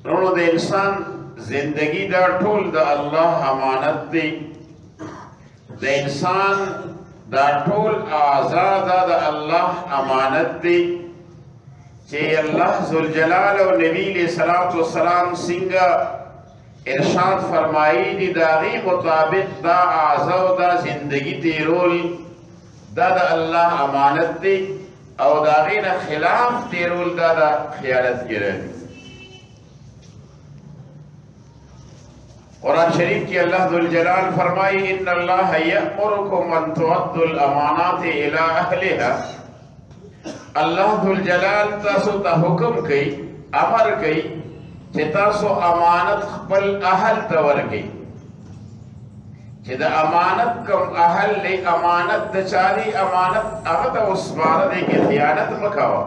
نو د انسان زندگی دا ټول د الله امانت دی د انسان دا ټول آزاد د الله امانت دی چې الله ذوالجلال او نبی علیہ الصلوۃ والسلام څنګه ارشاد فرمایي دي د هغې مطابق دا آزاد دا زندگی تیرول دا د الله امانت دی او د هغې نه خلاف تیرول دا د خیانت ګروي قرآن شریف کی اللہ ذوالجلال فرمائی ان اللہ یأمرکم ان تؤدوا الامانات الى اہلها اللہ ذوالجلال تاسو تا حکم کئی امر کئی چه تاسو امانت خپل اہل تور کئی چه دا امانت کم اہل لے امانت دا چاری امانت اغت اسوار دے کے خیانت مکاوا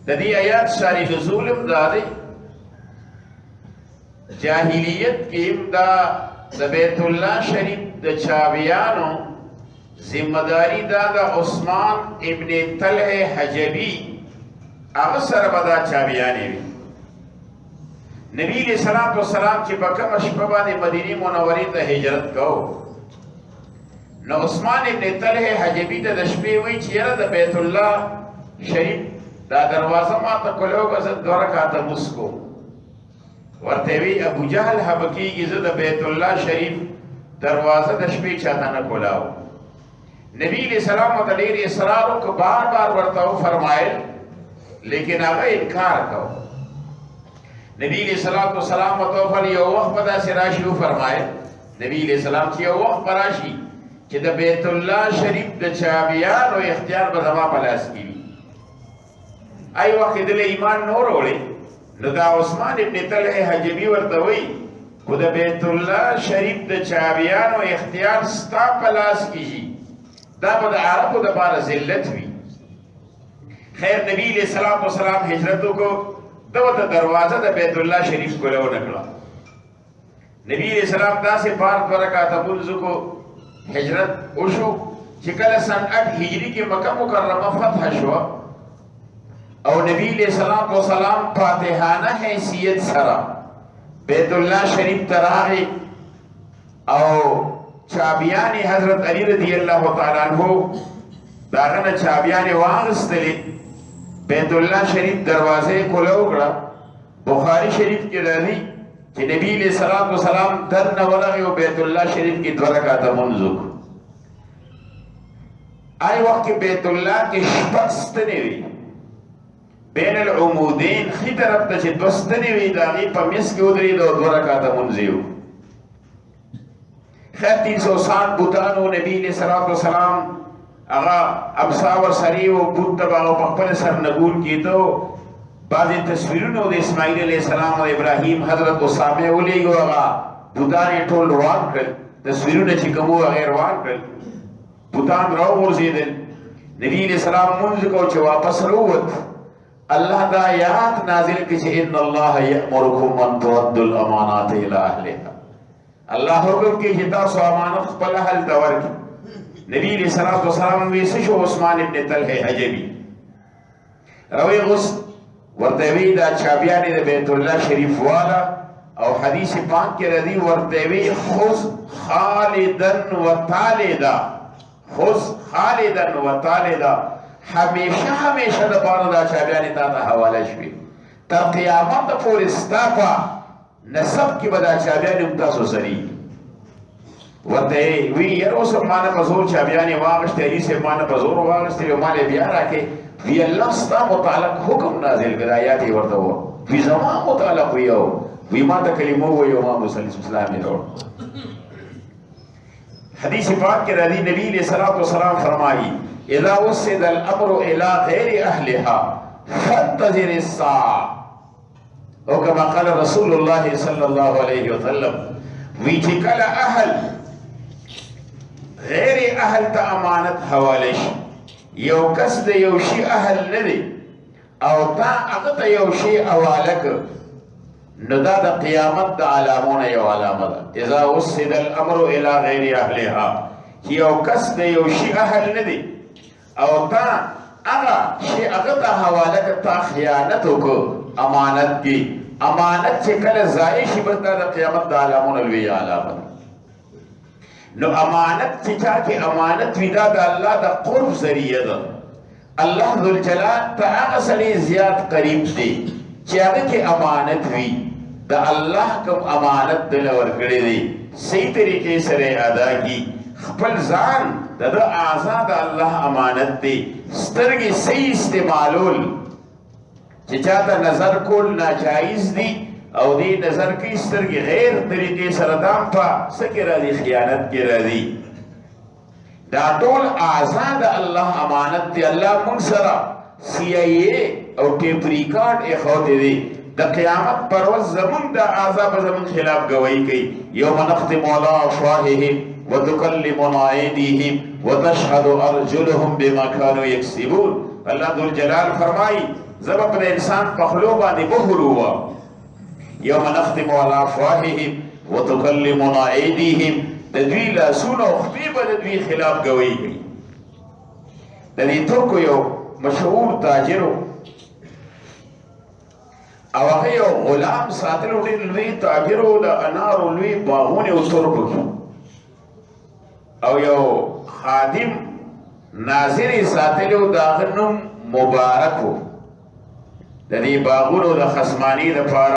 دا دی آیات شاری نزولم دادے جاہلیت کیم دا بیت اللہ شریف دا چابیانو ذمہ داری دا عثمان ابن طلحہ حجبی اغسر بدا چابیانی بھی نبی علیہ السلام چی بکم اشپبا دی مدینی منوری تا ہجرت کو نو عثمان ابن طلحہ حجبی دا دشپی ہوئی چی یرا دا بیت اللہ شریف دا دروازہ ما تا کلو گزد دورکاتا مسکو ورتوی ابو جہل حبکی کی زد بیت اللہ شریف دروازہ دشپی چاہتا نہ کھلاو نبی علیہ السلام و دلیر اسراروں کو بار بار ورتاو فرمائے لیکن آگا انکار کرو نبی علیہ السلام و توفل یو وقت پدا سراشیو فرمائے نبی علیہ السلام کی یو وقت پراشی کہ دا بیت اللہ شریف دا چابیان و اختیار بدما پلاس کی آئی وقت دل ایمان نور ہوڑے نو دا عثمان ابن طلحہ حجبی ورتوی خود بیت اللہ شریف دا چابیان و اختیار ستا پلاس کیجی دا با دا عرب و دا بار ذلت ہوئی خیر نبی علیہ السلام حجرتوں کو دو دا دروازہ دا بیت اللہ شریف کو لو نکلا نبی علیہ السلام دا سے پار برکاتا منزو کو حجرت اوشو چکل سن 8 ہجری کی مکہ مکرمہ فتح شوا او نبی علیہ السلام فاتحانہ حیثیت سرا بیت اللہ شریف تراغی او چابیانی حضرت علی رضی اللہ تعالیٰ عنہ داغن چابیانی واغستلی بیت اللہ شریف دروازے کو لوگڑا بخاری شریف کی رضی کہ نبی علیہ السلام در نورغی و بیت اللہ شریف کی دورکاتا منزک آئی وقت بیت اللہ کی شپستنی ہوئی بین العمودین خی طرف تا چه دوستنی وی داغی پا مس کی ادری دو رکاتا منزیو خیر 360 بوتانو نبی علیہ السلام اغا ابساور سریو بوت تباغو پخپل سر نگول کی تو بعضی تصویرونو دا اسماعیل علیہ السلام و ابراہیم حضرت اسامہ اولی گو اغا بوتانی ٹول روان کر تصویرونو چکمو غیر روان کر بوتان رو مرزیدن نبی علیہ السلام منز کو چه واپس روت اللہ دا آیات نازل کچھ ان اللہ یأمرکم ان تؤدوا الامانات الى اہلها اللہ حکم کی جتا سو امانت خپل حل دور کی نبی علیہ السلام ویسشو عثمان ابن طلحہ حجبی روی غص ورطوی دا چابیانی دا بیت اللہ شریف والا او حدیث پاک کے رضی ورطوی خذ خالدا و طالدا خذ خالدا و طالدا ہمیشہ دا پارا دا چابیانی تا حوالہ شوی تر قیامت پور استاپا نصب کی بدا چابیانی امتا سو سری ورطے وی یرو سب مانا بزور چابیانی واغشتے علی سے مانا بزور واغشتے وی مالے بیارا کے وی اللہ ستا متعلق حکم نازل بدایاتی ورطا ہوا وی زمان متعلق ہوئی ہو وی ماتا کلمہ ہوئی ہو ماں مسلم اسلامی روڑ حدیث پاک کے رضی نبی علیہ السلام فرمائی اذا وسد الامر الى غیر اہلها فانتظر الساعة او کما قال رسول اللہ صلی اللہ علیہ وسلم ویچی کل اہل غیر اہل تا امانت حوالش یو کس دا یوشی اہل ندی او تا اغتا یوشی اوالک ندا دا قیامت دا علامون یو علامت اذا وسد الامر الى غیر اہلها یو کس دا یوشی اہل ندی او تا هغه چې هغه ته حواله که تا خیانت وکړو امانت کې امانت چې کله ضایع شي بس دا د قیامت د علامونو لویه علامه نو امانت چې چا کې امانت وي دا د الله د قرب ذریعه ده الله ذوالجلال ته هغه سړی زیات قریب دی چې هغه کې امانت وي د الله کوم امانت دله ورکړی دی صحیح طریقې سره ادا کی خپل ځان د ده اعضا د الله امانت دی سترګې صحیح استعمالول چې چاته نظر کول ناجایز دي او دې نظر کې سترګې غیر طریقې سره دام په څه کې راځي خیانت کې راځي دا ټول اعضا د الله امانت دی الله موږ سره CIA او ټیپ ریکارډ ایښودی دی د قیامت پر ورځ زموږ د اعضا به زموږ خلاف ګواهي کوي یوم نختم علی افواههم وتكلمنا أيديهم وتشهد أرجلهم بما كانوا يكسبون الله ذو الجلال فرمائی زبا پر انسان پخلو باندې بخور ہوا یوم نختم على افواههم وتكلمنا أيديهم تدوی لاسون او خپې به د دوی خلاف گواہی کوي د دې ترکو یو مشهور تاجرو او هغه یو غلام ساتلو ډېر لوی تاجرو د انارو لوی باغونه او ترکو او یو خادم ناظر ساتلو داغه نوم مبارک و د دې باغونو د خصمانی لپاره